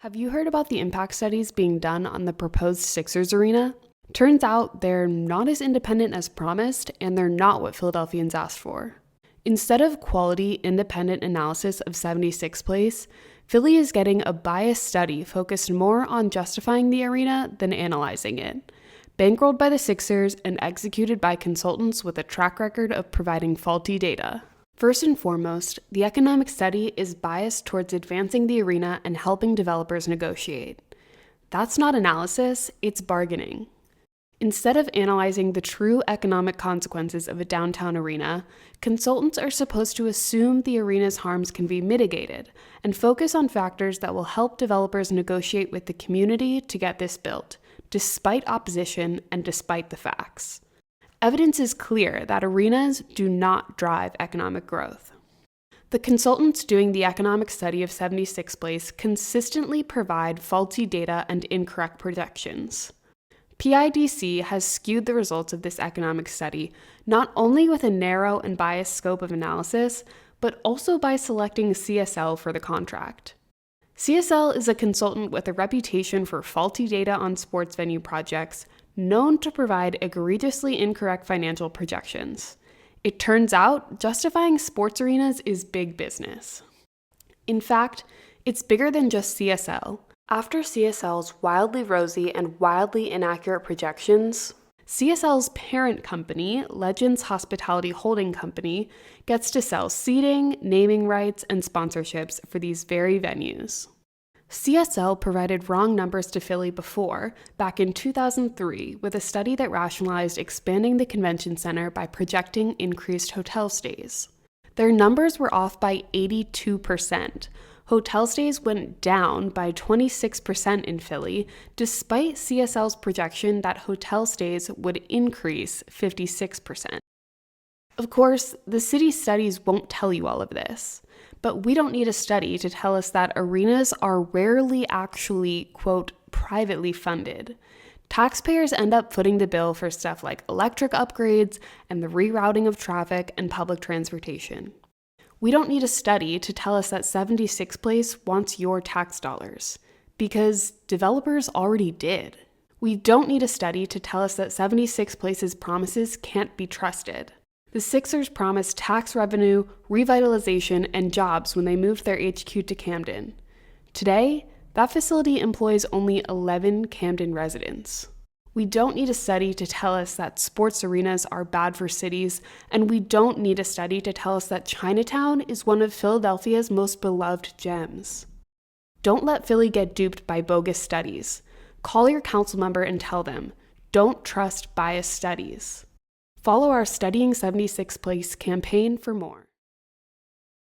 Have you heard about the impact studies being done on the proposed Sixers arena? Turns out they're not as independent as promised, and they're not what Philadelphians asked for. Instead of quality, independent analysis of 76Place, Philly is getting a biased study focused more on justifying the arena than analyzing it. Bankrolled by the Sixers and executed by consultants with a track record of providing faulty data. First and foremost, the economic study is biased towards advancing the arena and helping developers negotiate. That's not analysis, it's bargaining. Instead of analyzing the true economic consequences of a downtown arena, consultants are supposed to assume the arena's harms can be mitigated and focus on factors that will help developers negotiate with the community to get this built, despite opposition and despite the facts. Evidence is clear that arenas do not drive economic growth. The consultants doing the economic study of 76Place consistently provide faulty data and incorrect projections. PIDC has skewed the results of this economic study not only with a narrow and biased scope of analysis, but also by selecting CSL for the contract. CSL is a consultant with a reputation for faulty data on sports venue projects, known to provide egregiously incorrect financial projections. It turns out justifying sports arenas is big business. In fact, it's bigger than just CSL. After CSL's wildly rosy and wildly inaccurate projections, CSL's parent company, Legends Hospitality Holding Company, gets to sell seating, naming rights, and sponsorships for these very venues. CSL provided wrong numbers to Philly before, back in 2003, with a study that rationalized expanding the convention center by projecting increased hotel stays. Their numbers were off by 82%. Hotel stays went down by 26% in Philly, despite CSL's projection that hotel stays would increase 56%. Of course, the city's studies won't tell you all of this, but we don't need a study to tell us that arenas are rarely actually, quote, privately funded. Taxpayers end up footing the bill for stuff like electric upgrades and the rerouting of traffic and public transportation. We don't need a study to tell us that 76Place wants your tax dollars, because developers already did. We don't need a study to tell us that 76Place's promises can't be trusted. The Sixers promised tax revenue, revitalization, and jobs when they moved their HQ to Camden. Today, that facility employs only 11 Camden residents. We don't need a study to tell us that sports arenas are bad for cities, and we don't need a study to tell us that Chinatown is one of Philadelphia's most beloved gems. Don't let Philly get duped by bogus studies. Call your council member and tell them, don't trust biased studies. Follow our Studying 76Place campaign for more.